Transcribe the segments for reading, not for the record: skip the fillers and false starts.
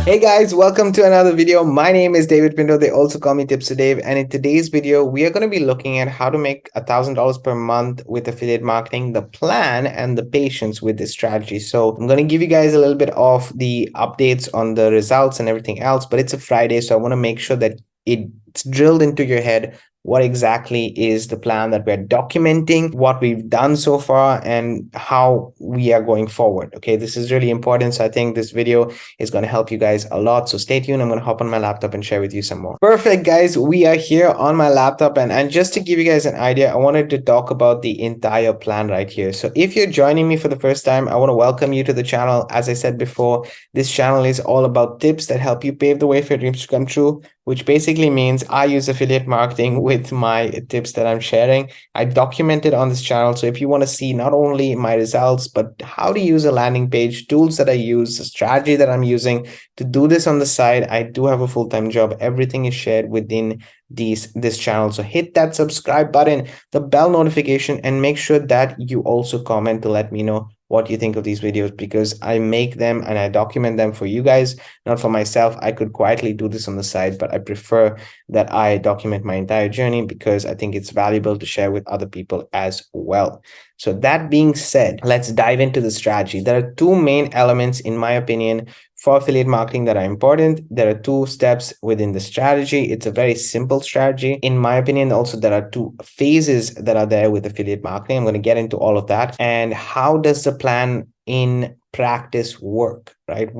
Hey guys, welcome to another video. My name is David Pinto. They also call me Tips to Dave. And in today's video, we are going to be looking at how to make $1,000 per month with affiliate marketing, the plan and the patience with this strategy. So I'm going to give you guys a little bit of the updates on the results and everything else, but it's a Friday. So I want to make sure that it's drilled into your head what exactly is the plan that we're documenting, what we've done so far, and how we are going forward. Okay, this is really important. So I think this video is going to help you guys a lot. So stay tuned. I'm going to hop on my laptop and share with you some more. Perfect, guys. We are here on my laptop. And just to give you guys an idea, I wanted to talk about the entire plan right here. So if you're joining me for the first time, I want to welcome you to the channel. As I said before, this channel is all about tips that help you pave the way for your dreams to come true, which basically means I use affiliate marketing with my tips that I'm sharing. I document it on this channel. So if you want to see not only my results, but how to use a landing page, tools that I use, the strategy that I'm using to do this on the side, I do have a full-time job. Everything is shared within this channel. So hit that subscribe button, the bell notification, and make sure that you also comment to let me know what you think of these videos, because I make them and I document them for you guys, not for myself. I could quietly do this on the side, but I prefer that I document my entire journey because I think it's valuable to share with other people as well. So that being said, let's dive into the strategy. There are two main elements, in my opinion, for affiliate marketing that are important. There are two steps within the strategy. It's a very simple strategy. In my opinion, also there are two phases that are there with affiliate marketing. I'm going to get into all of that. And how does the plan in practice work, right?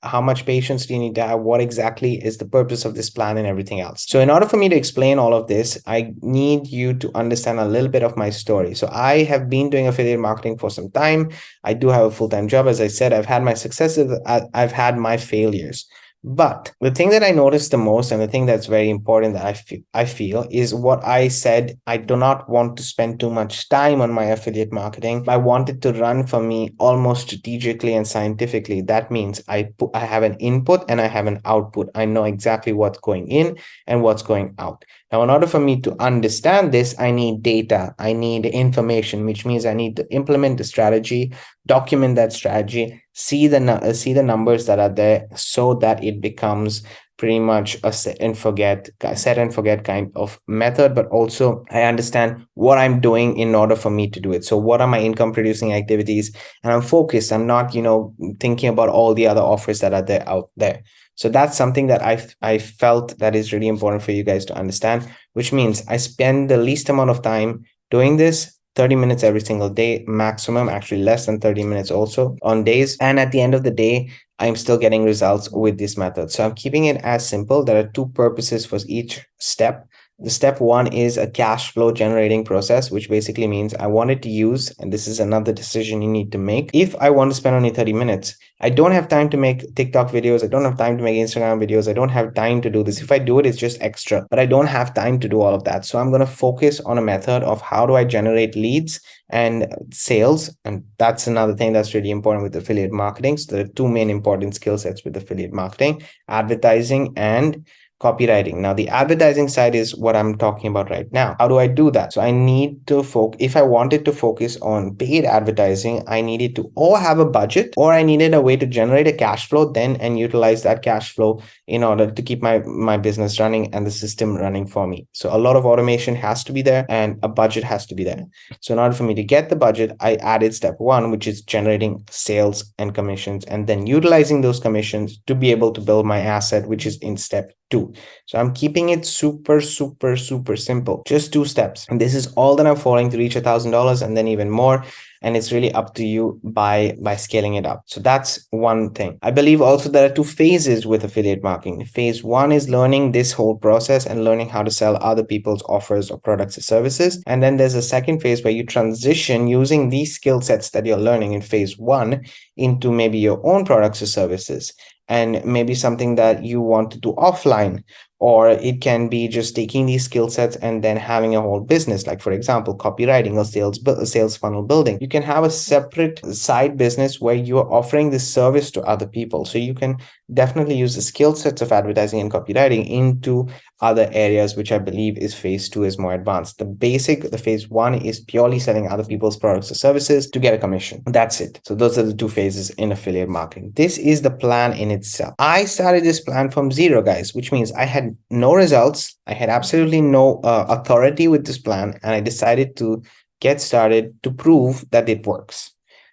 How much patience do you need to have? What exactly is the purpose of this plan and everything else? So in order for me to explain all of this, I need you to understand a little bit of my story. So I have been doing affiliate marketing for some time. I do have a full-time job. As I said, I've had my successes, I've had my failures. But the thing that I noticed the most, and the thing that's very important that I feel is what I said. I do not want to spend too much time on my affiliate marketing. I want it to run for me almost strategically and scientifically. That means I have an input and I have an output. I know exactly what's going in and what's going out. Now, in order for me to understand this, I need data. I need information, which means I need to implement the strategy, document that strategy, see the numbers that are there, so that it becomes pretty much a set and forget kind of method. But also I understand what I'm doing in order for me to do it. So what are my income producing activities? And I'm focused. I'm not, thinking about all the other offers that are out there. So that's something that I felt that is really important for you guys to understand, which means I spend the least amount of time doing this, 30 minutes every single day, maximum, actually less than 30 minutes also on days. And at the end of the day, I'm still getting results with this method. So I'm keeping it as simple. There are two purposes for each step. The step one is a cash flow generating process, which basically means I wanted to use, and this is another decision you need to make. If I want to spend only 30 minutes, I don't have time to make TikTok videos. I don't have time to make Instagram videos. I don't have time to do this. If I do it, it's just extra, but I don't have time to do all of that. So I'm going to focus on a method of how do I generate leads and sales. And that's another thing that's really important with affiliate marketing. So there are two main important skill sets with affiliate marketing: advertising and copywriting. Now, the advertising side is what I'm talking about right now. How do I do that? So I need to if I wanted to focus on paid advertising, I needed to or have a budget, or I needed a way to generate a cash flow then and utilize that cash flow in order to keep my business running and the system running for me. So a lot of automation has to be there and a budget has to be there. So in order for me to get the budget, I added step one, which is generating sales and commissions, and then utilizing those commissions to be able to build my asset, which is in step two. So I'm keeping it super simple, just two steps. And this is all that I'm following to reach $1,000 and then even more. And it's really up to you by scaling it up. So that's one thing. I believe also there are two phases with affiliate marketing. Phase one is learning this whole process and learning how to sell other people's offers or products or services. And then there's a second phase where you transition using these skill sets that you're learning in phase one into maybe your own products or services, and maybe something that you want to do offline, or it can be just taking these skill sets and then having a whole business, like for example copywriting or sales funnel building. You can have a separate side business where you are offering this service to other people. So you can definitely use the skill sets of advertising and copywriting into other areas, which I believe is phase 2 is more advanced. The phase 1 is purely selling other people's products or services to get a commission. That's it. So those are the 2 phases in affiliate marketing. This is the plan in itself. I started this plan from zero, guys, which means I had no results. I had absolutely no authority with this plan, and I decided to get started to prove that it works.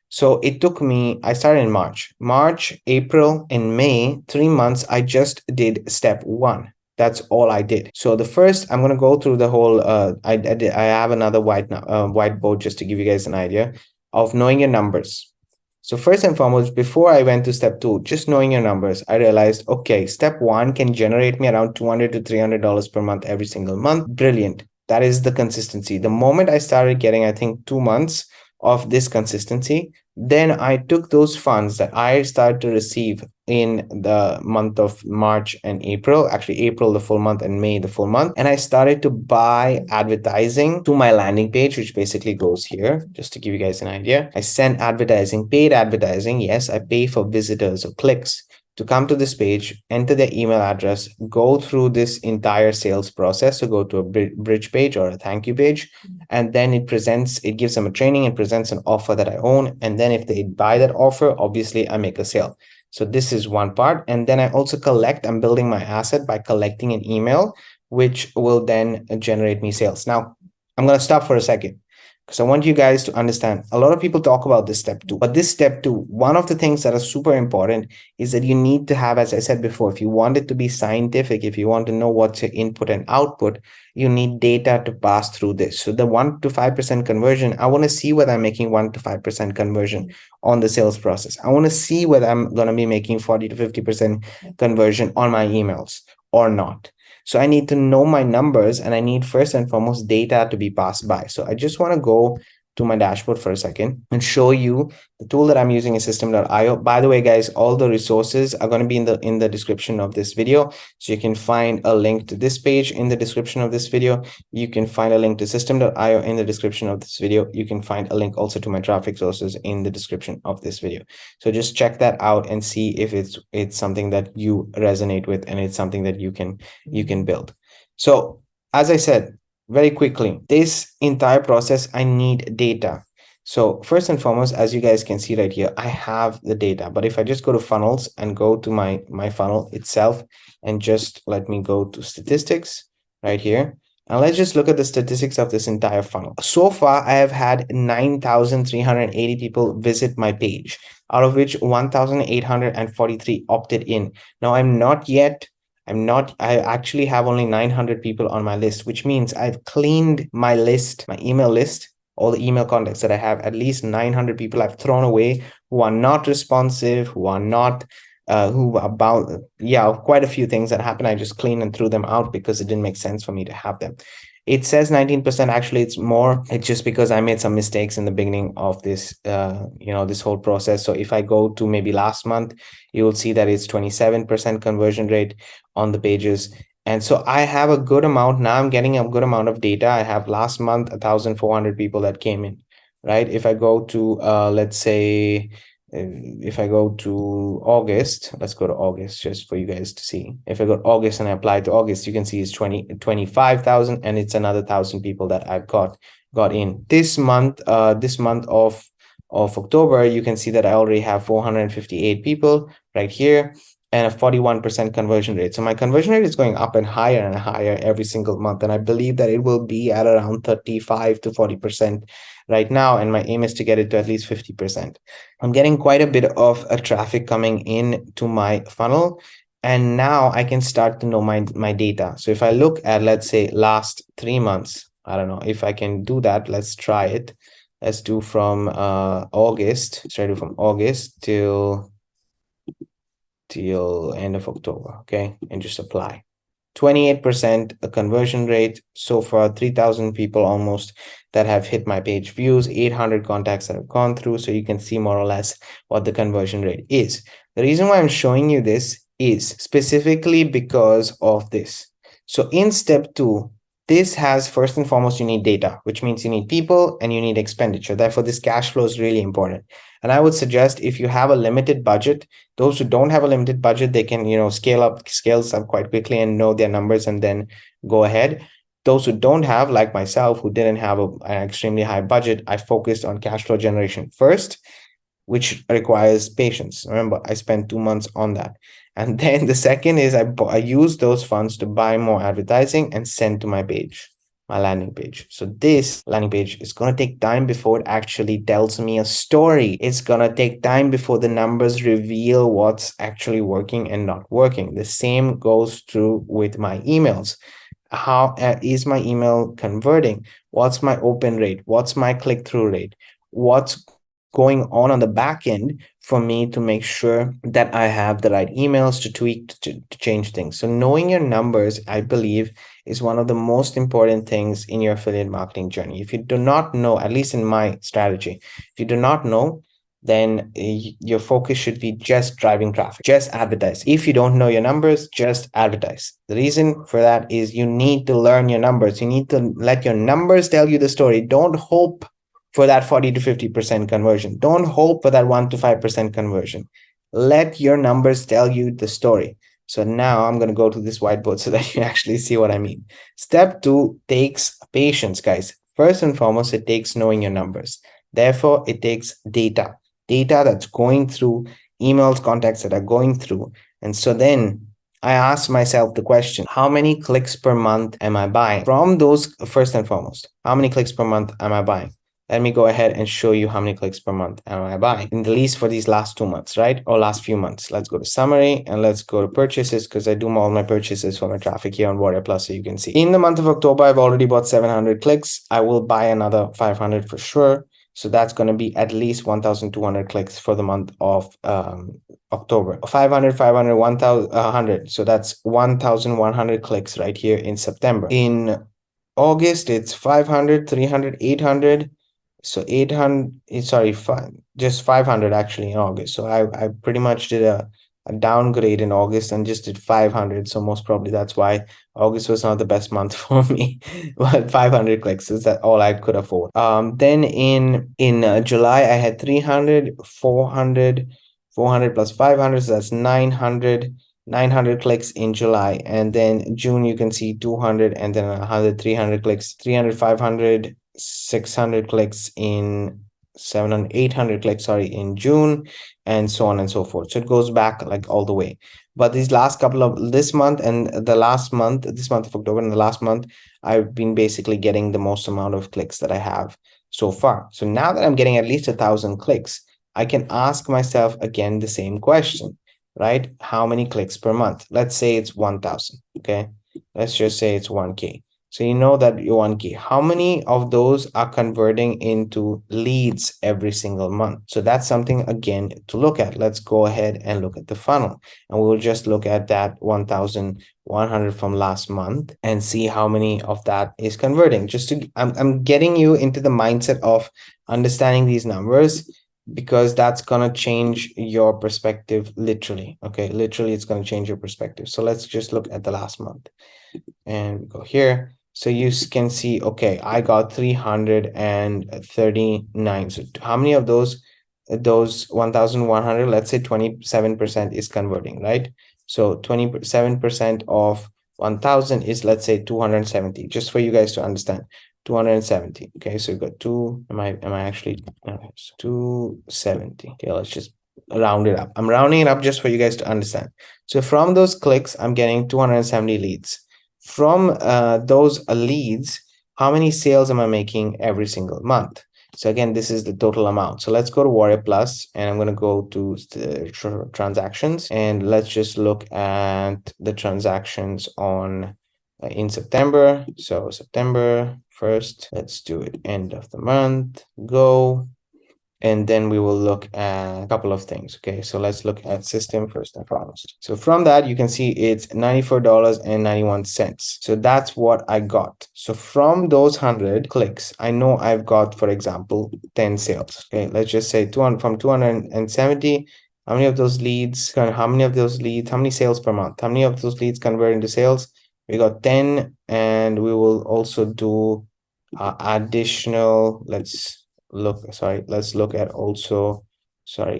So it took me, I started in March, April, and May, 3 months. I just did step 1. That's all I did. So the first, I'm going to go through the whole, I have another whiteboard just to give you guys an idea of knowing your numbers. So first and foremost, before I went to step 2, just knowing your numbers, I realized, okay, step 1 can generate me around $200 to $300 per month every single month. Brilliant. That is the consistency. The moment I started getting, I think 2 months of this consistency, then I took those funds that I started to receive in the month of March and April, actually April the full month and May the full month, and I started to buy advertising to my landing page, which basically goes here, just to give you guys an idea. I send advertising, paid advertising. Yes, I pay for visitors or clicks to come to this page, enter their email address, go through this entire sales process. So go to a bridge page or a thank you page, and then it gives them a training and presents an offer that I own. And then if they buy that offer, obviously I make a sale. So this is one part. And then I also I'm building my asset by collecting an email, which will then generate me sales. Now, I'm going to stop for a second, because I want you guys to understand, a lot of people talk about this step 2, but this step 2, one of the things that are super important is that you need to have, as I said before, if you want it to be scientific, if you want to know what's your input and output, you need data to pass through this. So the 1 to 5% conversion, I want to see whether I'm making 1 to 5% conversion on the sales process. I want to see whether I'm going to be making 40 to 50% conversion on my emails or not. So I need to know my numbers, and I need first and foremost data to be passed by. So I just want to go to my dashboard for a second and show you the tool that I'm using is system.io. By the way, guys, all the resources are going to be in the description of this video. So you can find a link to this page in the description of this video. You can find a link to system.io in the description of this video. You can find a link also to my traffic sources in the description of this video. So just check that out and see if it's something that you resonate with and it's something that you can build. So as I said, very quickly, this entire process, I need data. So first and foremost, as you guys can see right here, I have the data. But if I just go to funnels and go to my funnel itself, and just let me go to statistics right here, and let's just look at the statistics of this entire funnel. So far, I have had 9,380 people visit my page, out of which 1,843 opted in. Now, I actually have only 900 people on my list, which means I've cleaned my list, my email list, all the email contacts that I have. At least 900 people I've thrown away who are not responsive, who are not, quite a few things that happen. I just cleaned and threw them out because it didn't make sense for me to have them. It says 19%. Actually, it's more. It's just because I made some mistakes in the beginning of this, this whole process. So if I go to maybe last month, you will see that it's 27% conversion rate on the pages. And so I have a good amount. Now I'm getting a good amount of data. I have last month, 1,400 people that came in, right? If I go to, let's say, if I go to August, let's go to August just for you guys to see. If I go to August and I apply to August, you can see it's 25,000, and it's another 1,000 people that I've got in this month. This month of October, you can see that I already have 458 people right here, and a 41% conversion rate. So my conversion rate is going up and higher every single month. And I believe that it will be at around 35 to 40% right now. And my aim is to get it to at least 50%. I'm getting quite a bit of traffic coming in to my funnel. And now I can start to know my data. So if I look at, let's say, last 3 months, I don't know if I can do that. Let's try it. Let's do from August. Let's try to do from August till end of October, okay? And just apply. 28% a conversion rate so far, 3,000 people almost that have hit my page views, 800 contacts that have gone through. So you can see more or less what the conversion rate is. The reason why I'm showing you this is specifically because of this. So in step 2, this has first and foremost, you need data, which means you need people and you need expenditure. Therefore, this cash flow is really important. And I would suggest if you have a limited budget, those who don't have a limited budget, they can, scales up quite quickly and know their numbers and then go ahead. Those who don't have, like myself, who didn't have an extremely high budget, I focused on cash flow generation first, which requires patience. Remember, I spent 2 months on that. And then the second is I use those funds to buy more advertising and send to my page, my landing page. So this landing page is going to take time before it actually tells me a story. It's going to take time before the numbers reveal what's actually working and not working. The same goes through with my emails. How is my email converting? What's my open rate? What's my click-through rate? What's going on the back end for me to make sure that I have the right emails to tweak, to change things. So knowing your numbers, I believe, is one of the most important things in your affiliate marketing journey. If you do not know, at least in my strategy, if you do not know, then your focus should be just driving traffic, just advertise. If you don't know your numbers, just advertise. The reason for that is you need to learn your numbers. You need to let your numbers tell you the story. Don't hope for that 40 to 50% conversion. Don't hope for that 1 to 5% conversion. Let your numbers tell you the story. So now I'm going to go to this whiteboard so that you actually see what I mean. Step 2 takes patience, guys. First and foremost, it takes knowing your numbers. Therefore, it takes data that's going through, emails, contacts that are going through. And so then I asked myself the question, how many clicks per month am I buying? From those, first and foremost, how many clicks per month am I buying? Let me go ahead and show you how many clicks per month am I buying, in the least for these last 2 months, right? Or last few months. Let's go to summary and let's go to purchases, because I do all my purchases for my traffic here on Warrior Plus, so you can see. In the month of October, I've already bought 700 clicks. I will buy another 500 for sure. So that's going to be at least 1,200 clicks for the month of October. 500, 500, 1,100. So that's 1,100 clicks right here in September. In August, it's 500, 300, 800. So 800, sorry, just 500 actually in August. So I pretty much did a downgrade in August and just did 500. So most probably that's why August was not the best month for me. But 500 clicks is that all I could afford. Then in July, I had 300, 400, 400 plus 500. So that's 900 clicks in July. And then June, you can see 200 and then 100, 300 clicks, 300, 500, 600 clicks in 700, 800 clicks, sorry, in June, and so on and so forth. So it goes back like all the way. But these last couple of this month and the last month, this month of October and the last month, I've been basically getting the most amount of clicks that I have so far. So now that I'm getting at least 1,000 clicks, I can ask myself again the same question, right? How many clicks per month? Let's say it's 1,000. Okay, let's just say it's 1K. So you know that you're 1K. How many of those are converting into leads every single month? So that's something, again, to look at. Let's go ahead and look at the funnel. And we'll just look at that 1,100 from last month and see how many of that is converting. I'm getting you into the mindset of understanding these numbers, because that's going to change your perspective literally. Okay, literally, it's going to change your perspective. So let's just look at the last month and go here. So you can see, okay, I got 339. So how many of those 1,100, let's say 27% is converting, right? So 27% of 1,000 is, let's say, 270, just for you guys to understand. 270. Okay, so you got two. Am I actually 270? Okay, let's just round it up. I'm rounding it up just for you guys to understand. So from those clicks, I'm getting 270 leads. From those leads, how many sales am I making every single month? So again, this is the total amount. So let's go to Warrior Plus, and I'm going to go to the transactions, and let's just look at the transactions on in September. So September 1st, let's do it end of the month, go. And then we will look at a couple of things. Okay, so let's look at system first and foremost. So from that, you can see it's $94.91. So that's what I got. So from those 100 clicks, I know I've got, for example, 10 sales. Okay, let's just say from 270. How many of those leads, how many sales per month? How many of those leads convert into sales? We got 10, and we will also do additional. Let's look at also,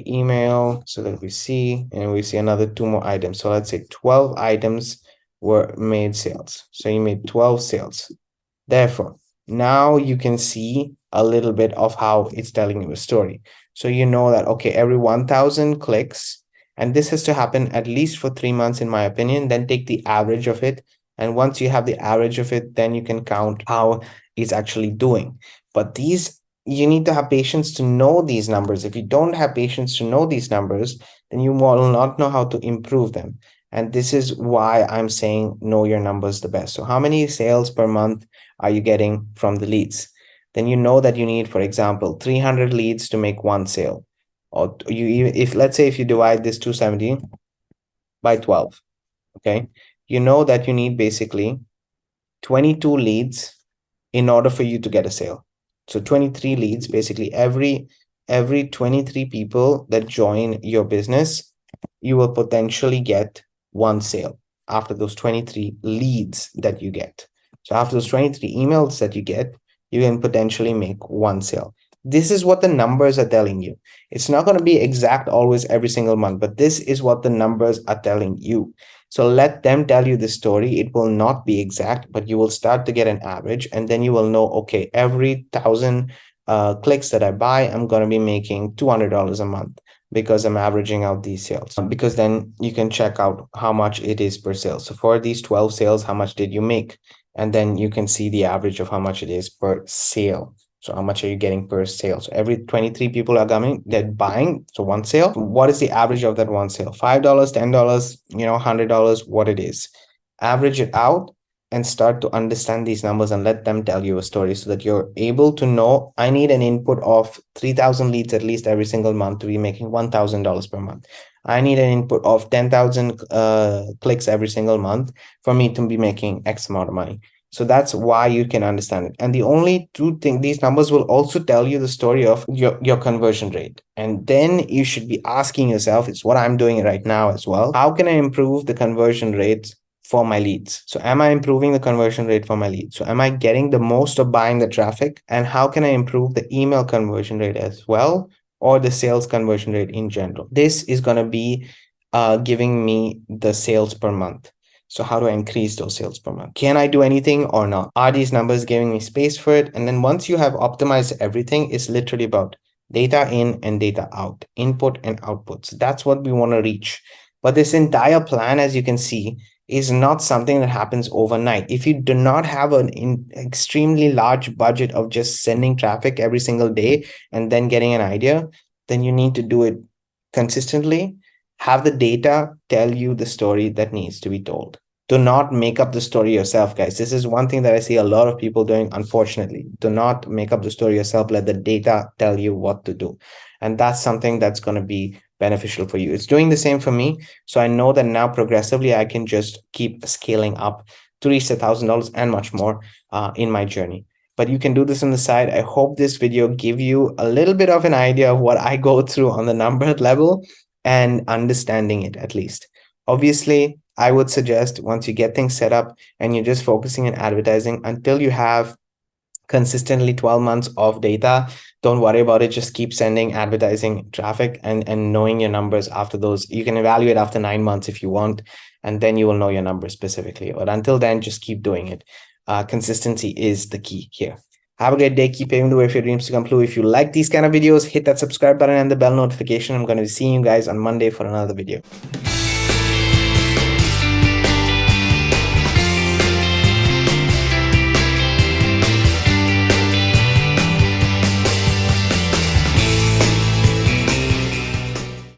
email, so that we see, and we see another 2 more items. So let's say 12 items were made sales. So you made 12 sales. Therefore, now you can see a little bit of how it's telling you a story. So you know that, okay, every 1,000 clicks, and this has to happen at least for 3 months, in my opinion, then take the average of it. And once you have the average of it, then you can count how it's actually doing. But you need to have patience to know these numbers. If you don't have patience to know these numbers, then you will not know how to improve them. And this is why I'm saying know your numbers the best. So how many sales per month are you getting from the leads? Then you know that you need, for example, 300 leads to make one sale. Or if let's say if you divide this 270 by 12, okay, you know that you need basically 22 leads in order for you to get a sale. So 23 leads, basically every 23 people that join your business, you will potentially get one sale after those 23 leads that you get. So after those 23 emails that you get, you can potentially make one sale. This is what the numbers are telling you. It's not going to be exact always every single month, but this is what the numbers are telling you. So let them tell you the story. It will not be exact, but you will start to get an average, and then you will know, okay, every 1,000 clicks that I buy, I'm going to be making $200 a month, because I'm averaging out these sales. Because then you can check out how much it is per sale. So for these 12 sales, how much did you make? And then you can see the average of how much it is per sale. So how much are you getting per sale? So every 23 people are coming, they're buying. So one sale, what is the average of that one sale? $5, $10, $100, what it is. Average it out and start to understand these numbers, and let them tell you a story, so that you're able to know, I need an input of 3,000 leads at least every single month to be making $1,000 per month. I need an input of 10,000 clicks every single month for me to be making X amount of money. So that's why you can understand it. And the only two things, these numbers will also tell you the story of your conversion rate. And then you should be asking yourself, it's what I'm doing right now as well. How can I improve the conversion rate for my leads? So am I improving the conversion rate for my leads? So am I getting the most of buying the traffic? And how can I improve the email conversion rate as well, or the sales conversion rate in general? This is going to be giving me the sales per month. So how do I increase those sales per month? Can I do anything or not? Are these numbers giving me space for it? And then once you have optimized everything, it's literally about data in and data out, input and output. So that's what we want to reach. But this entire plan, as you can see, is not something that happens overnight. If you do not have an extremely large budget of just sending traffic every single day and then getting an idea, then you need to do it consistently. Have the data tell you the story that needs to be told. Do not make up the story yourself, guys. This is one thing that I see a lot of people doing, unfortunately. Do not make up the story yourself. Let the data tell you what to do. And that's something that's going to be beneficial for you. It's doing the same for me. So I know that now progressively I can just keep scaling up to reach $1,000 and much more in my journey. But you can do this on the side. I hope this video give you a little bit of an idea of what I go through on the number level and understanding it at least. Obviously, I would suggest once you get things set up and you're just focusing on advertising until you have consistently 12 months of data, don't worry about it. Just keep sending advertising traffic and knowing your numbers after those. You can evaluate after 9 months if you want, and then you will know your numbers specifically. But until then, just keep doing it. Consistency is the key here. Have a great day. Keep paving the way for your dreams to come true. If you like these kind of videos, hit that subscribe button and the bell notification. I'm going to be seeing you guys on Monday for another video.